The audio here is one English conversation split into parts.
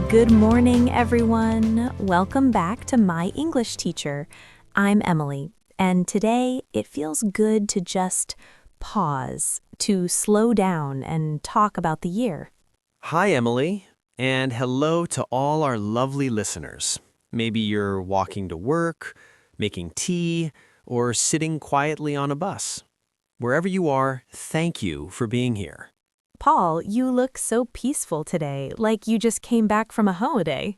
Good morning, everyone. Welcome back to My English Teacher. I'm Emily, and today it feels good to just pause, to slow down and talk about the year. Hi, Emily, and hello to all our lovely listeners. Maybe you're walking to work, making tea, or sitting quietly on a bus. Wherever you are, thank you for being here. Paul, you look so peaceful today, like you just came back from a holiday.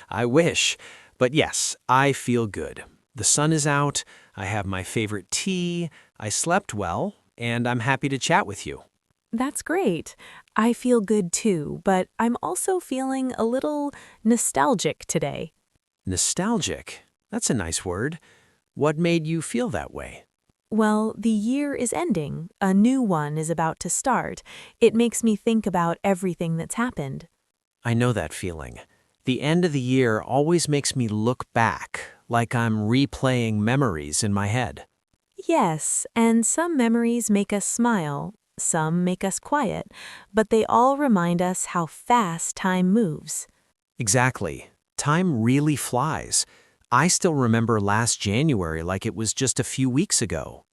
I wish, but yes, I feel good. The sun is out, I have my favorite tea, I slept well, and I'm happy to chat with you. That's great. I feel good too, but I'm also feeling a little nostalgic today. Nostalgic. That's a nice word. What made you feel that way? Well, the year is ending. A new one is about to start. It makes me think about everything that's happened. I know that feeling. The end of the year always makes me look back, like I'm replaying memories in my head. Yes, and some memories make us smile, some make us quiet, but they all remind us how fast time moves. Exactly. Time really flies. I still remember last January like it was just a few weeks ago.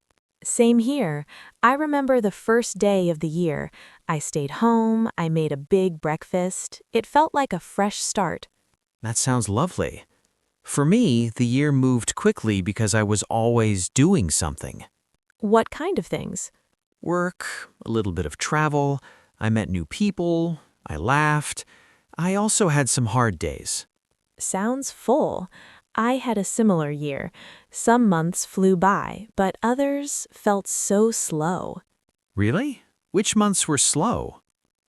Same here. I remember the first day of the year. I stayed home, I made a big breakfast. It felt like a fresh start. That sounds lovely. For me, the year moved quickly because I was always doing something. What kind of things? Work, a little bit of travel, I met new people, I laughed. I also had some hard days. Sounds full. I had a similar year. Some months flew by, but others felt so slow. Really? Which months were slow?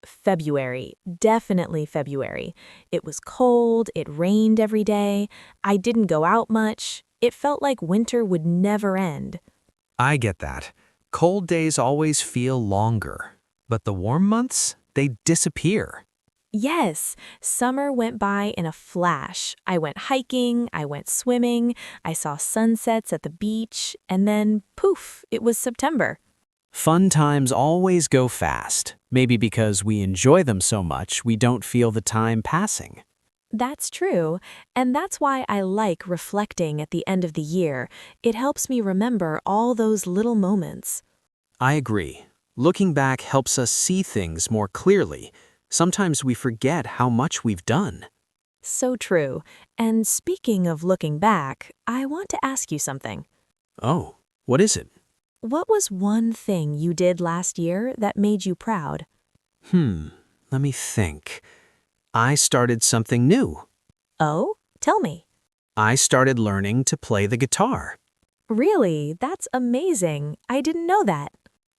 February, definitely February. It was cold, it rained every day. I didn't go out much. It felt like winter would never end. I get that. Cold days always feel longer. But the warm months, they disappear. Yes, summer went by in a flash. I went hiking, I went swimming, I saw sunsets at the beach, and then poof, it was September. Fun times always go fast. Maybe because we enjoy them so much, we don't feel the time passing. That's true, and that's why I like reflecting at the end of the year. It helps me remember all those little moments. I agree. Looking back helps us see things more clearly. Sometimes we forget how much we've done. So true. And speaking of looking back, I want to ask you something. Oh, what is it? What was one thing you did last year that made you proud? Let me think. I started something new. Oh, tell me. I started learning to play the guitar. Really, that's amazing. I didn't know that.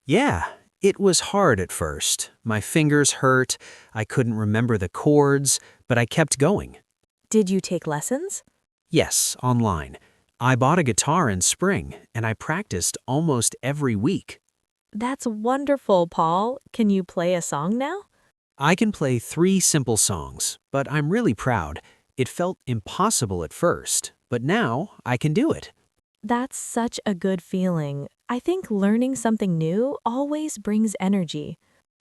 Yeah, it was hard at first. My fingers hurt, I couldn't remember the chords, but I kept going. Did you take lessons? Yes, online. I bought a guitar in spring, and I practiced almost every week. That's wonderful, Paul. Can you play a song now? I can play 3 simple songs, but I'm really proud. It felt impossible at first, but now I can do it. That's such a good feeling. I think learning something new always brings energy.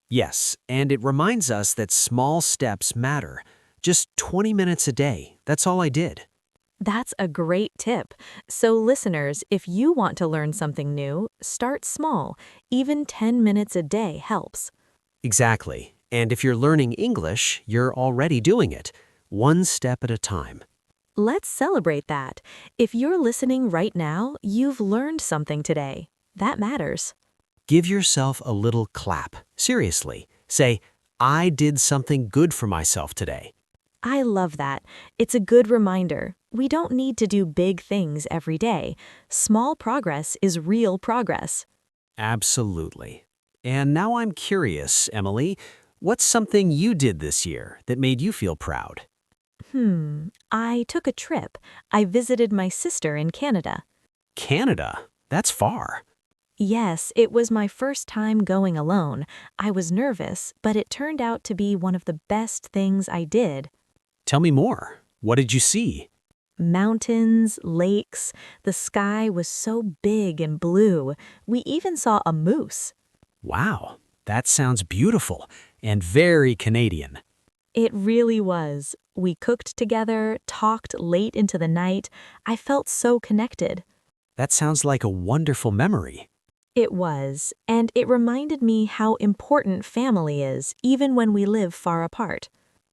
Yes, and it reminds us that small steps matter. Just 20 minutes a day, that's all I did. That's a great tip. So, listeners, if you want to learn something new, start small. Even 10 minutes a day helps. Exactly. And if you're learning English, you're already doing it, one step at a time. Let's celebrate that. If you're listening right now, you've learned something today. That matters. Give yourself a little clap. Seriously. Say, I did something good for myself today. I love that. It's a good reminder. We don't need to do big things every day. Small progress is real progress. Absolutely. And now I'm curious, Emily, what's something you did this year that made you feel proud? I took a trip. I visited my sister in Canada. Canada? That's far. Yes, it was my first time going alone. I was nervous, but it turned out to be one of the best things I did. Tell me more. What did you see? Mountains, lakes, the sky was so big and blue. We even saw a moose. Wow, that sounds beautiful and very Canadian. It really was. We cooked together, talked late into the night. I felt so connected. That sounds like a wonderful memory. It was, and it reminded me how important family is, even when we live far apart.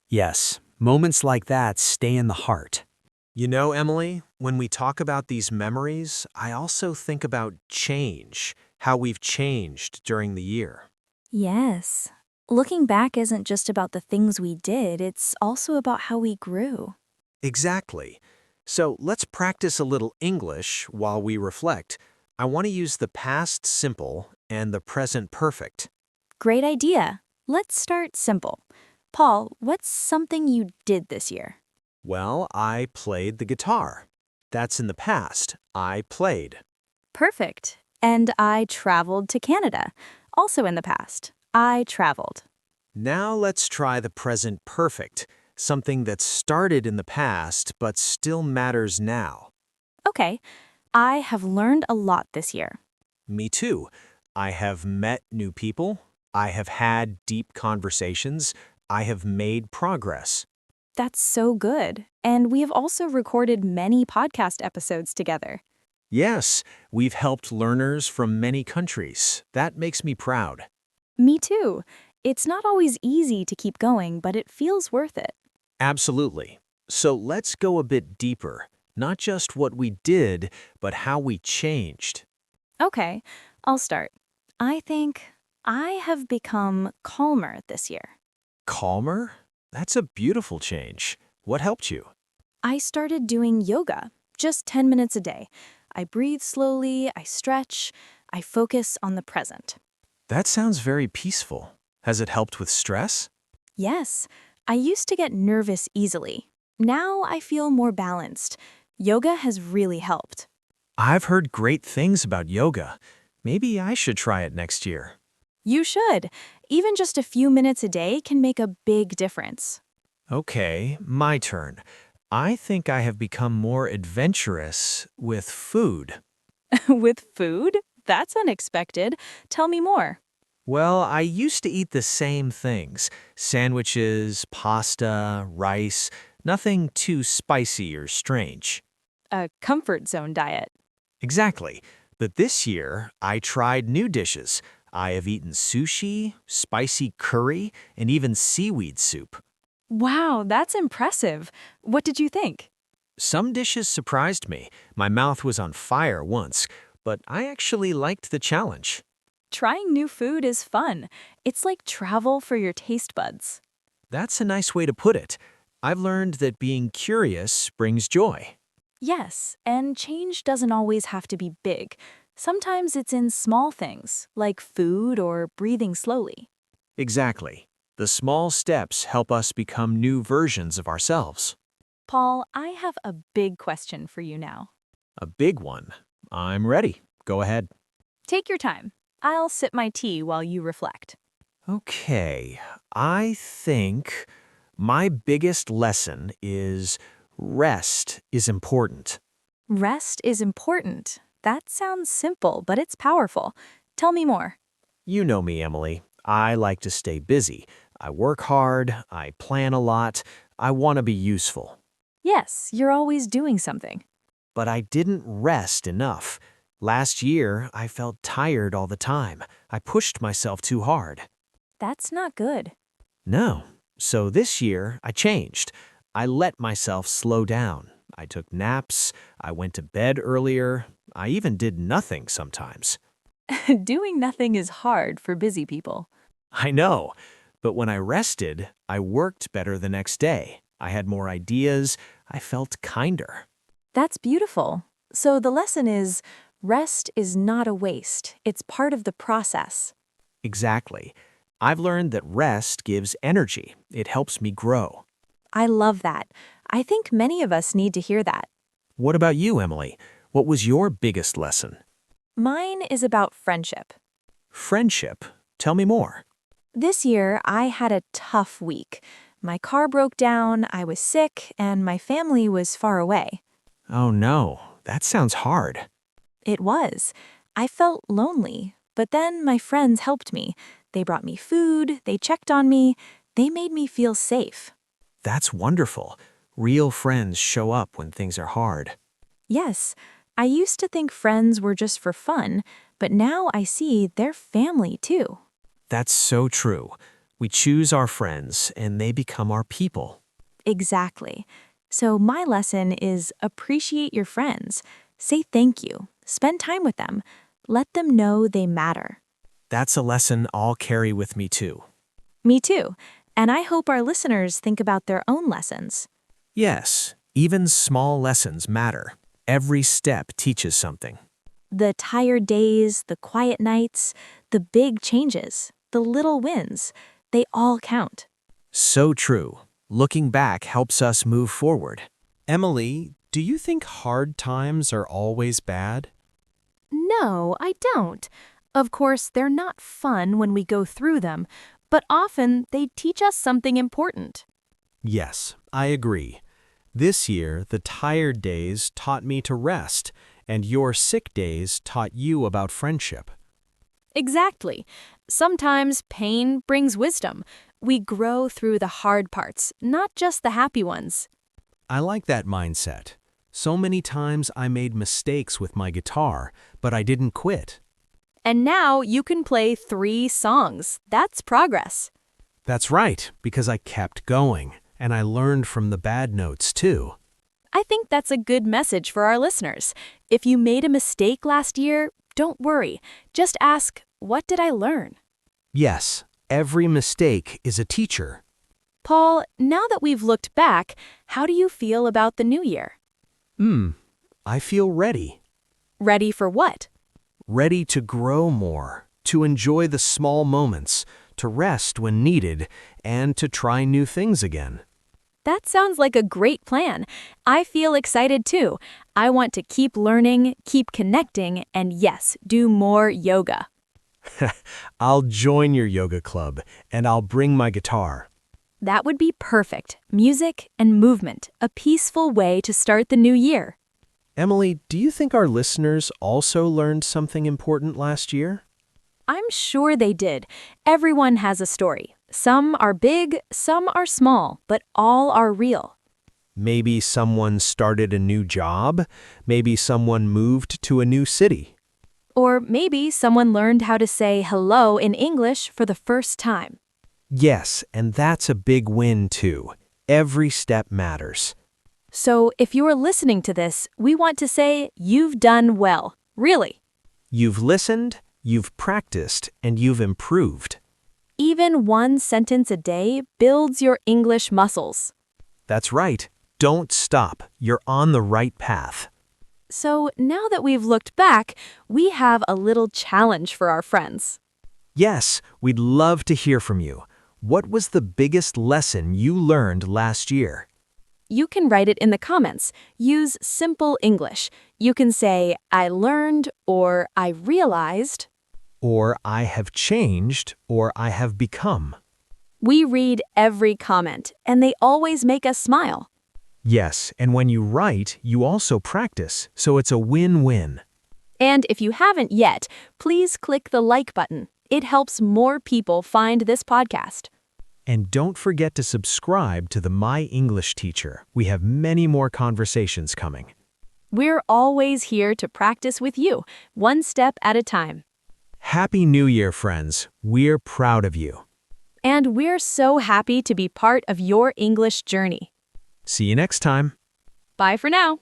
Yes, moments like that stay in the heart. You know, Emily, when we talk about these memories, I also think about change, how we've changed during the year. Yes. Looking back isn't just about the things we did, it's also about how we grew. Exactly. So let's practice a little English while we reflect. I want to use the past simple and the present perfect. Great idea. Let's start simple. Paul, what's something you did this year? Well, I played the guitar. That's in the past. I played. Perfect. And I traveled to Canada. Also in the past. I traveled. Now let's try the present perfect, something that started in the past but still matters now. Okay. I have learned a lot this year. Me too. I have met new people. I have had deep conversations. I have made progress. That's so good. And we have also recorded many podcast episodes together. Yes, we've helped learners from many countries. That makes me proud. Me too. It's not always easy to keep going, but it feels worth it. Absolutely. So let's go a bit deeper. Not just what we did, but how we changed. Okay, I'll start. I think I have become calmer this year. Calmer? That's a beautiful change. What helped you? I started doing yoga, just 10 minutes a day. I breathe slowly, I stretch, I focus on the present. That sounds very peaceful. Has it helped with stress? Yes, I used to get nervous easily. Now I feel more balanced. Yoga has really helped. I've heard great things about yoga. Maybe I should try it next year. You should. Even just a few minutes a day can make a big difference. Okay, my turn. I think I have become more adventurous with food. With food? That's unexpected. Tell me more. Well, I used to eat the same things sandwiches, pasta, rice, nothing too spicy or strange. A comfort zone diet. Exactly. But this year, I tried new dishes. I have eaten sushi, spicy curry, and even seaweed soup. Wow, that's impressive. What did you think? Some dishes surprised me. My mouth was on fire once, but I actually liked the challenge. Trying new food is fun. It's like travel for your taste buds. That's a nice way to put it. I've learned that being curious brings joy. Yes, and change doesn't always have to be big. Sometimes it's in small things, like food or breathing slowly. Exactly. The small steps help us become new versions of ourselves. Paul, I have a big question for you now. A big one. I'm ready. Go ahead. Take your time. I'll sip my tea while you reflect. Okay, I think my biggest lesson is rest is important. Rest is important. That sounds simple, but it's powerful. Tell me more. You know me, Emily. I like to stay busy. I work hard, I plan a lot, I want to be useful. Yes, you're always doing something. But I didn't rest enough. Last year, I felt tired all the time. I pushed myself too hard. That's not good. No. So this year, I changed. I let myself slow down. I took naps. I went to bed earlier. I even did nothing sometimes. Doing nothing is hard for busy people. I know. But when I rested, I worked better the next day. I had more ideas. I felt kinder. That's beautiful. So the lesson is rest is not a waste. It's part of the process. Exactly. I've learned that rest gives energy. It helps me grow. I love that. I think many of us need to hear that. What about you, Emily? What was your biggest lesson? Mine is about friendship. Friendship. Tell me more. This year, I had a tough week. My car broke down, I was sick, and my family was far away. Oh no, that sounds hard. It was. I felt lonely, but then my friends helped me. They brought me food, they checked on me, they made me feel safe. That's wonderful. Real friends show up when things are hard. Yes, I used to think friends were just for fun, but now I see they're family too. That's so true. We choose our friends, and they become our people. Exactly. So my lesson is appreciate your friends. Say thank you. Spend time with them. Let them know they matter. That's a lesson I'll carry with me too. Me too. And I hope our listeners think about their own lessons. Yes, even small lessons matter. Every step teaches something. The tired days, the quiet nights, the big changes, the little wins, they all count. So true. Looking back helps us move forward. Emily, do you think hard times are always bad? No, I don't. Of course, they're not fun when we go through them, but often they teach us something important. Yes, I agree. This year, the tired days taught me to rest, and your sick days taught you about friendship. Exactly. Sometimes pain brings wisdom. We grow through the hard parts, not just the happy ones. I like that mindset. So many times I made mistakes with my guitar, but I didn't quit. And now you can play 3 songs. That's progress. That's right, because I kept going, and I learned from the bad notes too. I think that's a good message for our listeners. If you made a mistake last year, don't worry. Just ask, what did I learn? Yes, every mistake is a teacher. Paul, now that we've looked back, how do you feel about the new year? I feel ready. Ready for what? Ready to grow more, to enjoy the small moments, to rest when needed, and to try new things again. That sounds like a great plan. I feel excited too. I want to keep learning, keep connecting, and yes, do more yoga. I'll join your yoga club, and I'll bring my guitar. That would be perfect. Music and movement, a peaceful way to start the new year. Emily, do you think our listeners also learned something important last year? I'm sure they did. Everyone has a story. Some are big, some are small, but all are real. Maybe someone started a new job. Maybe someone moved to a new city. Or maybe someone learned how to say hello in English for the first time. Yes, and that's a big win too. Every step matters. So if you are listening to this, we want to say you've done well. Really. You've listened, you've practiced, and you've improved. Even one sentence a day builds your English muscles. That's right. Don't stop. You're on the right path. So now that we've looked back, we have a little challenge for our friends. Yes, we'd love to hear from you. What was the biggest lesson you learned last year? You can write it in the comments. Use simple English. You can say, I learned, or I realized. Or I have changed, or I have become. We read every comment, and they always make us smile. Yes, and when you write, you also practice, so it's a win-win. And if you haven't yet, please click the like button. It helps more people find this podcast. And don't forget to subscribe to the My English Teacher. We have many more conversations coming. We're always here to practice with you, one step at a time. Happy New Year, friends. We're proud of you. And we're so happy to be part of your English journey. See you next time. Bye for now.